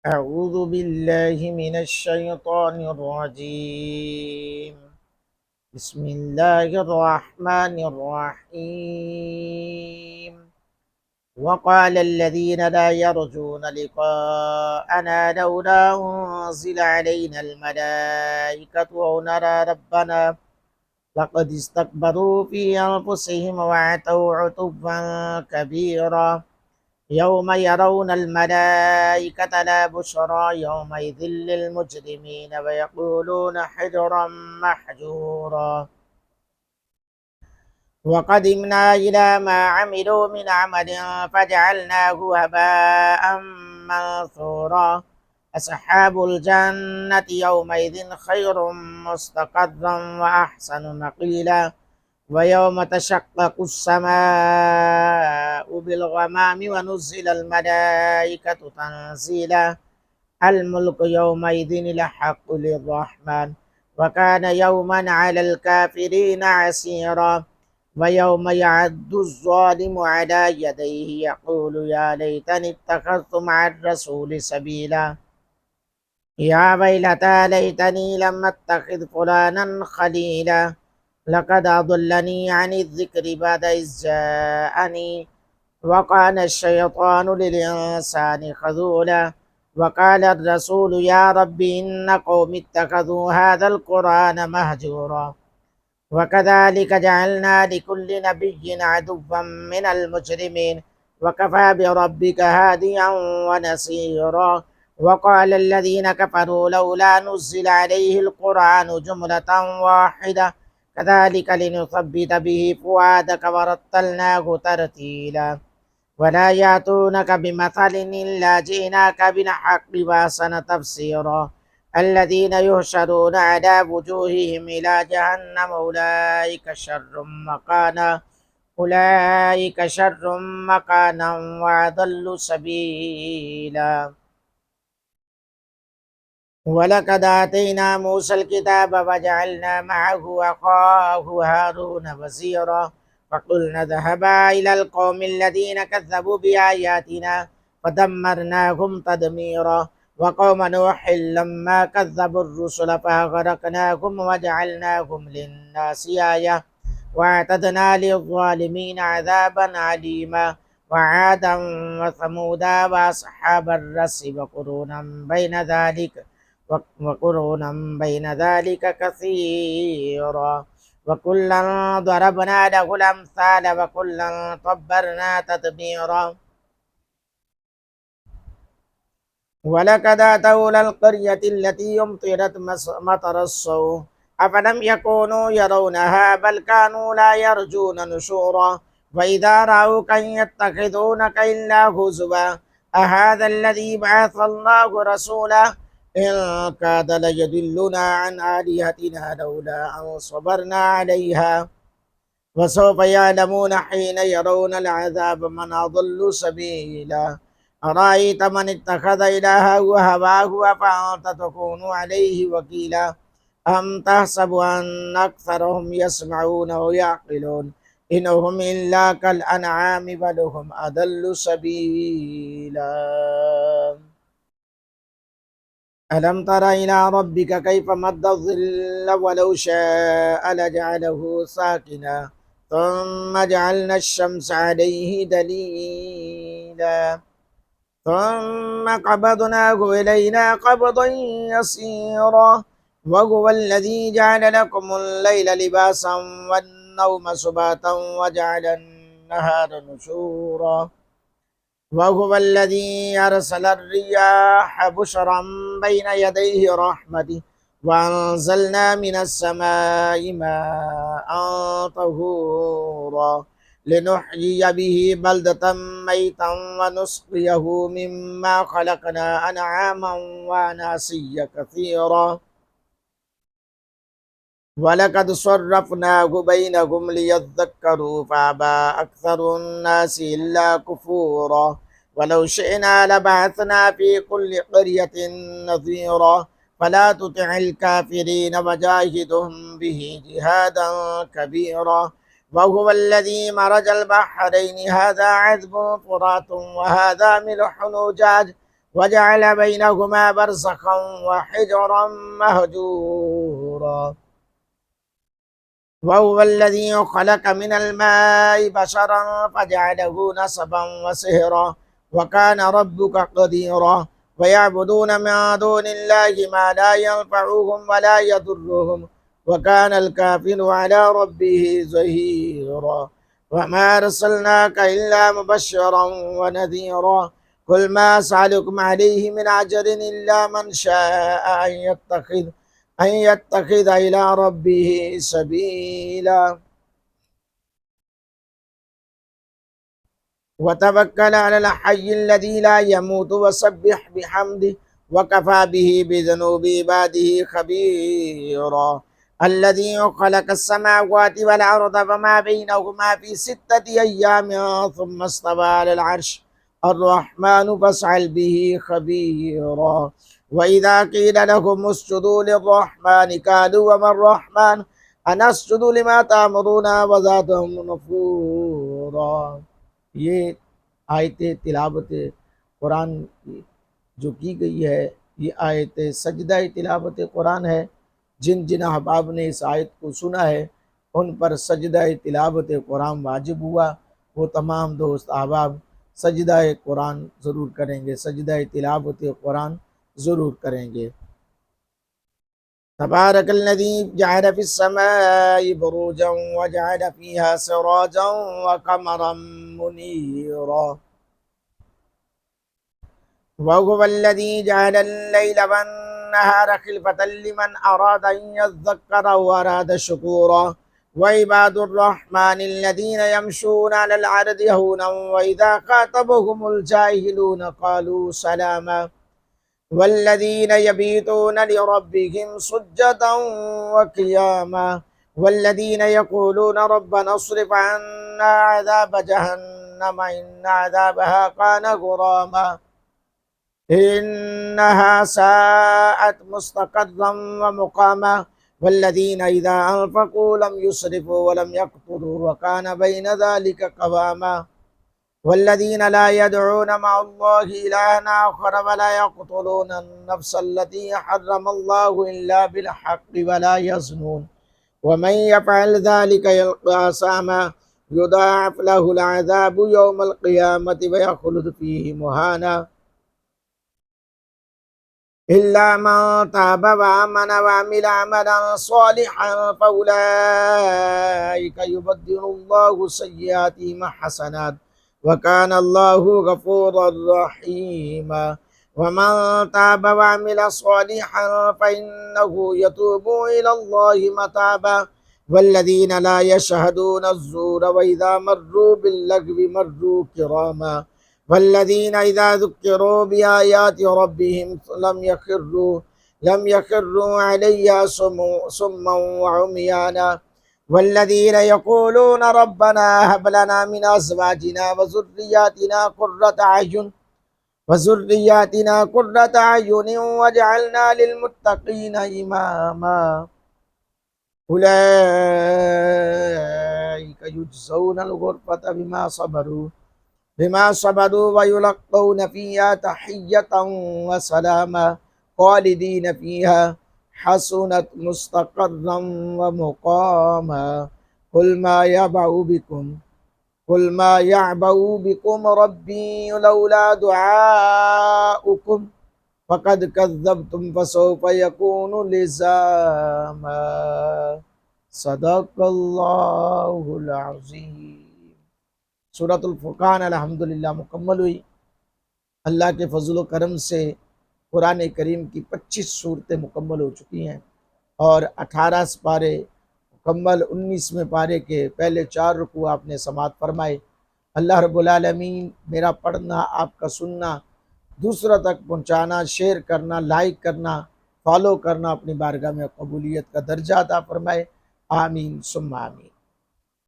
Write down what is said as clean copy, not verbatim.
أعوذ بالله من الشيطان الرجيم. بسم الله الرحمن الرحيم. وقال الذين لا يرجون لقاءنا لولا أنزل علينا الملائكة أو نرى ربنا لقد استكبروا في أنفسهم وعتوا عتوا كبيرا. يوم يرون الملائكة لا بشرى يومئذ للمجرمين ويقولون حجرا محجورا. وقدمنا إلى ما عملوا من عمل فجعلناه هباء منثورا. أصحاب الجنة يومئذ خير مستقرا وأحسن مقيلا. ويوم تشقق السماء بالغمام ونزل الملائكة تنزيلا. الملك يومئذ الحق للرحمن وكان يوما على الكافرين عسيرا. ويوم يعد الظالم على يديه يقول يا ليتني اتخذت مع الرسول سبيلا. يا ويلتى ليتني لم اتخذ فلانا خليلا. لقد أضلني عن الذكر بعد إذ جاءني. وقال الشيطان للإنسان خذولا. وقال الرسول يا رب إن قوم اتخذوا هذا القرآن مهجورا. وكذلك جعلنا لكل نبي عدوا من المجرمين وكفى بربك هاديا ونصيرا. وقال الذين كفروا لولا نزل عليه القرآن جملة واحدة كذلك لنثبت به فؤادك ورتلناه ترتيلا. ولا يأتونك بمثل إلا جئناك بالحق وأحسن تفسيرا. الذين يحشرون على وجوههم إلى جهنم أولئك شر مكانا وأضل سبيلا. ولقد آتينا موسى الكتاب وجعلنا معه أخاه هارون وزيرا. فقلنا اذهبا إلى القوم الذين كذبوا بآياتنا فدمرناهم تدميرا. وقوم نوح لما كذبوا الرسل فأغرقناهم وجعلناهم للناس آية. واعتدنا للظالمين عذابا عليما. وعادا وثمودا وأصحاب الرس وقرونا بين ذلك كثيرا. وكلا ضربنا له الأمثال وكلا طبرنا تطبيرا. ولقد أتوا إلى القرية التي أمطرت مطر السوء أفلم يكونوا يرونها بل كانوا لا يرجون نشورا. وإذا رأوك يتخذونك إلا هزوا أهذا الذي بعث الله رسولا. إن كاد ليدلنا عن آلهتنا لولا أن صبرنا عليها. وسوف يعلمون حين يرون العذاب من أضل سبيلا. أرأيت من اتخذ إلهه هواه أفأنت تكون عليه وكيلا. أم تحسب أن أكثرهم يسمعون ويعقلون إنهم إلا كالأنعام بل هم أضل سبيلا. ألم تر إلى ربك كيف مد الظل ولو شاء لجعله ساكنا ثم جعلنا الشمس عليه دليلا ثم قبضناه إلينا قبضا يسيرا. وهو الذي جعل لكم الليل لباسا والنوم سباتا وجعل النهار نشورا. وهو الذي أرسل الرياح بشرا بين يديه رحمته وأنزلنا من السماء ماء طهورا لنحيي به بلدة ميتا ونسقيه مما خلقنا أنعاما وأناسيا كثيرا. ولقد صرفناه بينهم ليذكروا فأبى أكثر الناس إلا كفورا. ولو شئنا لبعثنا في كل قرية نذيرا فلا تطع الكافرين وجاهدهم به جهادا كبيرا. وهو الذي مرج البحرين هذا عذب فرات وهذا ملح أجاج वजअल बैनहुमा बरज़खन व हिजरन महजूरा वहुव अल्लज़ी खलक़ मिनल माइ बशरन फजअलहु नसबन व सिहरा व कान रब्बुका क़दीरा वयअबुदून मिन दूनिल्लाहि मा ला यनफ़उहुम व ला यदुर्रुहुम व कानल काफ़िरु अला रब्बिहि ज़हीरा वमा अरसलनाका इल्ला मुबश्शिरन व नज़ीरा कुल मा असअलुकुम अलैहि मिन अजरिन इल्ला मन शाअ अन यत्तखिज़ इला रब्बिहि सबीला वतवक्कल अलल हय्यिल लज़ी ला यमूतु वसब्बिह बिहम्दिही वकफ़ा बिही बिज़ुनूबि इबादिही खबीरा अल्लज़ी खलक़स समावाति वल अर्ज़ वमा बैनहुमा फ़ी सित्तति अय्यामिन सुम्मा इस्तवा अलल अर्श अर्रहमानु फ़स्अल बिही खबीरा वइज़ा क़ील लहुम उसजुदू लिर्रहमानि क़ालू वमर्रहमान अनस्जुदु लिमा तअमुरुना वज़ादहुम नुफूरा। ये आयत तिलावत कुरान की जो की गई है, ये आयत सजदा तिलावत कुरान है। जिन जिन अहबाब ने इस आयत को सुना है उन पर सजदा तिलावत कुरान वाजिब हुआ। वो तमाम दोस्त अहबाब सजदा कुरान ज़रूर करेंगे, सजदा तिलावत कुरान ज़रूर करेंगे। तबारकल्लज़ी जअल फ़िस्समाइ बुरूजन व जअल फ़ीहा सिराजन व क़मरन मुनीरा वहुवल्लज़ी जअलल लैला वन्नहारा खिलफ़तन लिमन अरादा अन यज़्ज़क्करा व अरादा शुकूरा व इबादुर रहमानिल्लज़ीना यमशूना अलल अर्दि हौनन व इज़ा ख़ातबहुमुल जाहिलूना क़ालू सलामा वल्लज़ीना यबीतूना लिरब्बिहिम सुज्जदन व क़ियामा वल्लज़ीना यक़ूलूना रब्बना अस्रिफ़ अन्ना अज़ाब जहन्नम इन्ना अज़ाबहा कान ग़रामा इन्नहा साअत मुस्तक़र्रन व मुक़ामा वल्लज़ीना इज़ा अनफ़क़ू लम युसरिफ़ू व लम यक़्तुरू व कान बैन ज़ालिका क़वामा वल्लज़ीना ला यदऊन मअल्लाहि इलाहन आखर व ला यक़्तुलून अन्नफ्सल्लती हर्रमल्लाहु इल्ला बिलहक़्क़ि व ला यज़्नून व मन यफ़अल ज़ालिका यल्क़ा असामा युदाअफ़ लहुल अज़ाबु यौमल क़ियामति व यख़्लुद फ़ीहि मुहाना इल्ला मन ताब व आमन व अमिल अमलन सालिहन फउलाइका युबद्दिलुल्लाहु सय्यिआतिहिम हसनात व कान अल्लाहु गफूरर रहीमा वमन ताब व अमिल सालिहन फइन्नहु यतूबु इलल्लाहि मताबा वल्लज़ीना ला यशहदूना अज़्ज़ूर व इज़ा मर्रू बिल्लग़्वी मर्रू किरामा वल्लज़ीना इज़ा ज़ुक्किरू बिआयाति रब्बिहिम लम यख़िर्रू अलैहा सुम्मन व उम्याना वल्लज़ीना यक़ूलूना रब्बना हब लना मिन अज़वाजिना व ज़ुर्रिय्यातिना क़ुर्रता अयुन वजअलना लिलमुत्तक़ीना इमामा उलाइका युजज़ौनल ग़ुरफ़ता बिमा सबरू व युलक़्क़ौन फ़ीहा तहिय्यतन व सलामा ख़ालिदीन फ़ीहा हसुनत मुस्तक़र्रन व मुक़ामा कुल मा यअबउ बिकुम रब्बी लौला दुआउकुम फ़क़द कज़्ज़बतुम फ़सौफ़ यकूनु लिज़ामा सदक़ल्लाहुल अज़ीम। सूरतुल फ़ुरक़ान अल्हम्दुलिल्लाह मुकम्मल हुई। अल्लाह के फ़ज़ल व करम से कुरान करीम की 25 सूरतें मुकम्मल हो चुकी हैं और 18 पारे मुकम्मल, 19वें पारे के पहले 4 रुकू आपने समात फरमाए। अल्लाह रब्बुल आलमीन मेरा पढ़ना, आपका सुनना, दूसरों तक पहुँचाना, शेयर करना, लाइक करना, फॉलो करना अपनी बारगाह में कबूलियत का दर्जा अता फरमाए। आमीन सुम्मा आमीन।